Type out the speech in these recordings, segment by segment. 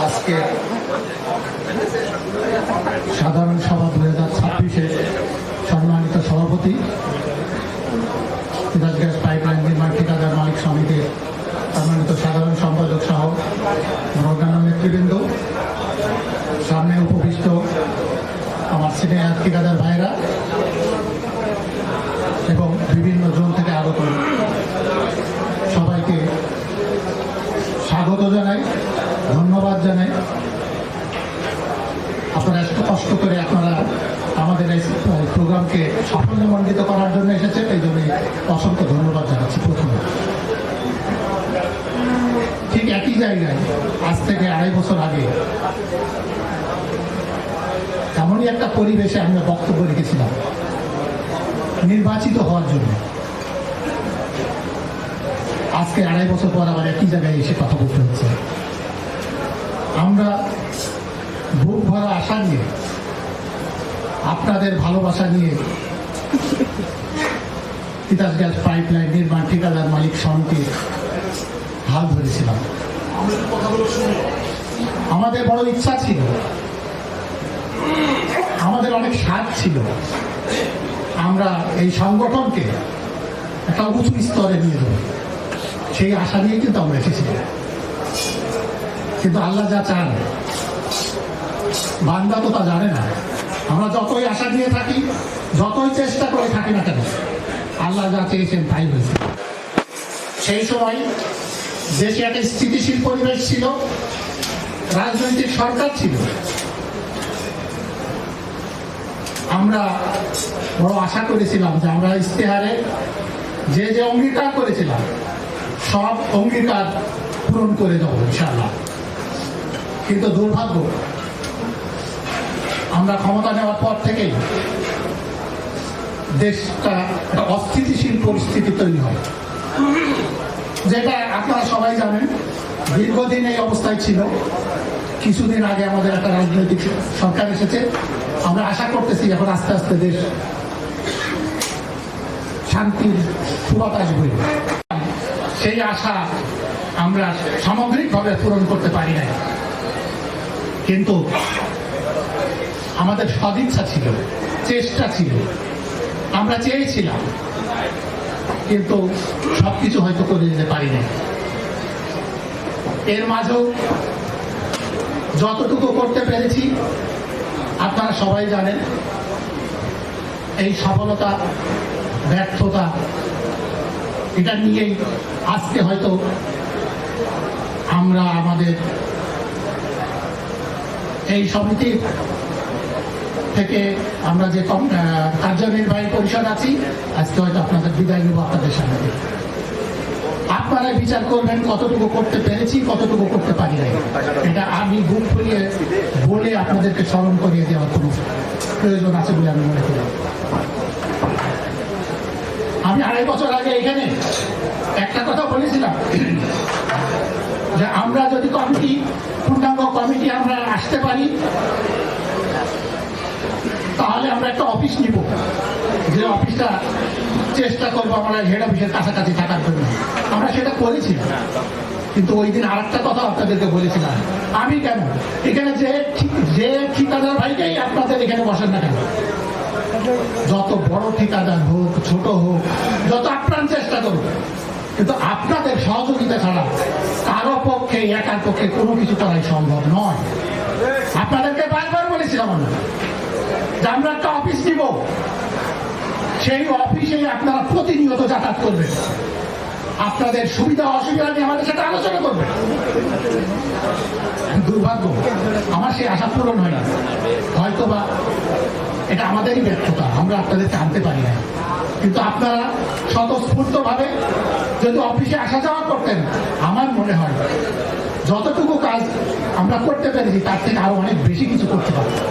আজকে সাধারণ সভা 2026-এর সম্মানিত সভাপতি, তিতাস গ্যাস পাইপলাইন নির্মাণ ঠিকাদার মালিক সমিতির সম্মানিত সাধারণ সম্পাদক সহ অন্যান্য নেতৃবৃন্দ, সামনে উপবিষ্ট আমার সিনিয়র ঠিকাদার ভাইরা এবং বিভিন্ন জোন থেকে আগত সবাইকে স্বাগত জানাই, ধন্যবাদ জানাই। আপনারা একটু কষ্ট করে আপনারা আমাদের এই প্রোগ্রামকে সাফল্যমণ্ডিত করার জন্য এসেছেন, এই জন্য অসংখ্য ধন্যবাদ জানাচ্ছি। প্রথমে ঠিক একই জায়গায় আজ থেকে 2.5 বছর আগে এমনই একটা পরিবেশে আমরা বক্তব্য রেখেছিলাম নির্বাচিত হওয়ার জন্য। আজকে 2.5 বছর পর আবার একই জায়গায় এসে কথা বলতে হচ্ছে। আমরা বুক ভরা আশা নিয়ে, আপনাদের ভালোবাসা নিয়ে তিতাস গ্যাস পাইপলাইন নির্মাণ ঠিকাদার মালিক সমিতির হাল ধরেছিলাম। আমাদের বড় ইচ্ছা ছিল, আমাদের অনেক স্বাদ ছিল, আমরা এই সংগঠনকে একটা উঁচু স্তরে নিয়ে যাব, সেই আশা নিয়ে কিন্তু আমরা এসেছিলাম। কিন্তু আল্লাহ যা চান বান্দা তো তা জানে না। আমরা যতই আশা দিয়ে থাকি, যতই চেষ্টা করে থাকি না কেন, আল্লাহ যা চেয়েছেন তাই হয়েছে। সেই সময় দেশে একটা স্থিতিশীল পরিবেশ ছিল, রাজনৈতিক সরকার ছিল। আমরা বড় আশা করেছিলাম যে আমরা ইশতেহারে যে যে অঙ্গীকার করেছিলাম সব অঙ্গীকার পূরণ করে দেবো ইনশাআল্লাহ। কিন্তু দুর্ভাগ্য, আমরা ক্ষমতা নেওয়ার পর থেকেই দেশটা একটা অস্থিতিশীল পরিস্থিতি তৈরি হয়, যেটা আপনারা সবাই জানেন। দীর্ঘদিন এই অবস্থায় ছিল। কিছুদিন আগে আমাদের একটা রাজনৈতিক সরকার এসেছে। আমরা আশা করতেছি এখন আস্তে আস্তে দেশ শান্তির সুবাতাস বইবে। সেই আশা আমরা সামগ্রিকভাবে পূরণ করতে পারি নাই, কিন্তু আমাদের সদিচ্ছা ছিল, চেষ্টা ছিল, আমরা চেয়েছিলাম, কিন্তু সবকিছু হয়তো করে দিতে পারি নাই। এর মাঝেও যতটুকু করতে পেরেছি আপনারা সবাই জানেন। এই সফলতা ব্যর্থতা এটা নিয়েই আজকে হয়তো আমরা আমাদের এই সমিতি থেকে আমরা যে কার্যনির্বাহী পরিষদ আছি, আজকে হয়তো আপনাদের বিদায় নেব আপনাদের সামনে। আপনারা বিচার করবেন কতটুকু করতে পেরেছি, কতটুকু করতে পারি নাই। এটা আমি বুক ফুলিয়ে বলে আপনাদেরকে স্মরণ করিয়ে দেওয়ার কোনো প্রয়োজন আছে বলে আমি মনে করি। আমি 2.5 বছর আগে এখানে একটা কথা বলেছিলাম যে আমরা যদি পূর্ণাঙ্গ কমিটি আমরা আসতে পারি, তাহলে আমরা একটা অফিস নিব, যে অফিসটা চেষ্টা করবো আমরা হেড অফিসের কাছাকাছি থাকার জন্য। আমরা সেটা করেছিলাম, কিন্তু ওই দিন আর একটা কথা আপনাদেরকে বলেছিলাম, আমি কেন এখানে যে ঠিকাদার ভাইকেই আপনাদের এখানে বসেন না কেন, যত বড় ঠিকাদার হোক ছোট হোক, যত আপ্রাণ চেষ্টা করুক, কিন্তু আপনাদের সহযোগিতা ছাড়া কারো পক্ষে একার পক্ষে কোনো কিছু করাই সম্ভব নয়। আপনাদেরকে বারবার বলেছিলাম যে আমরা একটা অফিস নিব, সেই অফিসে আপনারা প্রতিনিয়ত যাতায়াত করবেন, আপনাদের সুবিধা অসুবিধা নিয়ে আমাদের সাথে আলোচনা করবেন। দুর্ভাগ্য, আমার সেই আশা পূরণ হয় না। হয়তোবা এটা আমাদেরই ব্যর্থতা, আমরা আপনাদেরকে আনতে পারি না। কিন্তু আপনারা স্বতঃস্ফূর্তভাবে যদি অফিসে আসা যাওয়া করতেন, আমার মনে হয় যতটুকু কাজ আমরা করতে পেরেছি তার থেকে আরো অনেক বেশি কিছু করতে পারতাম।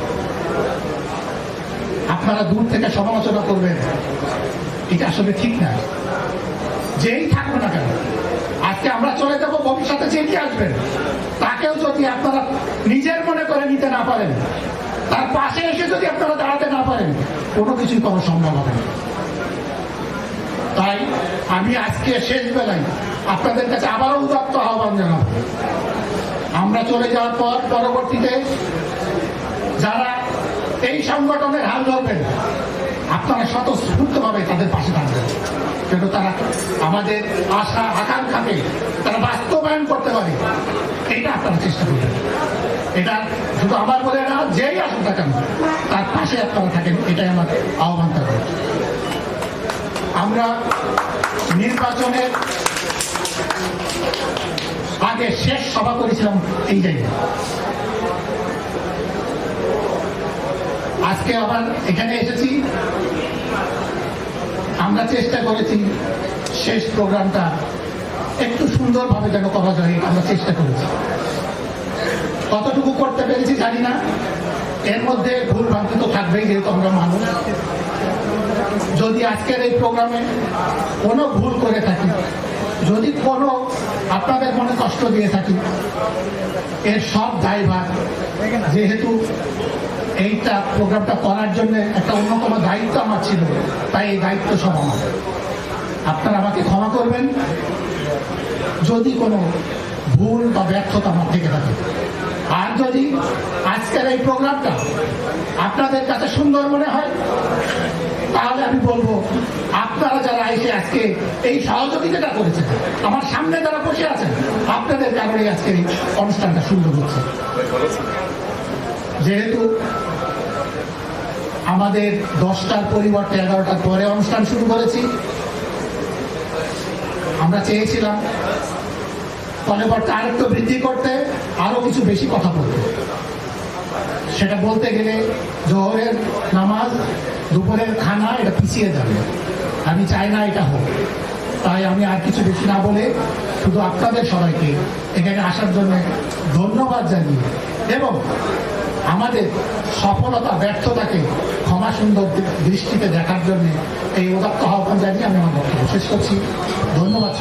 আপনারা দূর থেকে সমালোচনা করবেন, এটা আসলে ঠিক না। যেই থাকবে না কেন, আজকে আমরা চলে যাব, ভবিষ্যতে যে কি আসবেন তাকেও যদি আপনারা নিজের মনে করে নিতে না পারেন, তার পাশে এসে যদি আপনারা দাঁড়াতে না পারেন, কোনো কিছুই করা সম্ভব হবে না। তাই আমি আজকে শেষ বেলায় আপনাদের কাছে আবারও উদাত্ত আহ্বান জানাবো, আমরা চলে যাওয়ার পর পরবর্তীতে যারা এই সংগঠনের হাল ধরবেন আপনারা স্বতঃস্ফূর্তভাবে তাদের পাশে থাকবেন, কিন্তু তারা আমাদের আশা আকাঙ্ক্ষাকে তারা বাস্তবায়ন করতে পারে এটা আপনারা চেষ্টা করবেন। এটা শুধু আমার বলে না, যেই আসুন না কেন তার পাশে আপনারা থাকেন, এটাই আমার আহ্বান থাকবে। আমরা নির্বাচনের আগে শেষ সভা করেছিলাম এই জায়গায়, আজকে আবার এখানে এসেছি। আমরা চেষ্টা করেছি শেষ প্রোগ্রামটা একটু সুন্দরভাবে যেন করা যায়, আমরা চেষ্টা করেছি। কতটুকু করতে পেরেছি জানি না, এর মধ্যে ভুল ভ্রান্তি তো থাকবেই, যেহেতু আমরা মানুষ। যদি আজকের এই প্রোগ্রামে কোনো ভুল করে থাকি, যদি কোনো আপনাদের মনে কষ্ট দিয়ে থাকি, এর সব দায়ভার, যেহেতু এইটা প্রোগ্রামটা করার জন্য একটা অন্যতম দায়িত্ব আমার ছিল, তাই এই দায়িত্ব সব আমার। আপনারা আমাকে ক্ষমা করবেন যদি কোনো ভুল বা ব্যর্থতা আমার থেকে থাকে। আর যদি আজকের এই প্রোগ্রামটা আপনাদের কাছে সুন্দর মনে হয়, তাহলে আমি বলবো আপনারা যারা এসে আজকে এই সহযোগিতাটা করেছেন, আমার সামনে যারা বসে আছেন, আপনাদের কারণে আজকে এই অনুষ্ঠানটা সুন্দর হচ্ছে। যেহেতু আমাদের 10টার পরিবর্তে 11টার পরে অনুষ্ঠান শুরু করেছি, আমরা চেয়েছিলাম পরিবর্তে আরেকটু বৃদ্ধি করতে, আরো কিছু বেশি কথা বলতে। সেটা বলতে গেলে জোহরের নামাজ, দুপুরের খানা এটা পিছিয়ে যাবে, আমি চাই না এটা হোক। তাই আমি আর কিছু বেশি না বলে শুধু আপনাদের সবাইকে এখানে আসার জন্য ধন্যবাদ জানিয়ে এবং আমাদের সফলতা ব্যর্থতাকে ক্ষমা সুন্দর দৃষ্টিতে দেখার জন্য এই উদাত্ত আহ্বান জানিয়ে আমি আমার বক্তব্য শেষ করছি। ধন্যবাদ।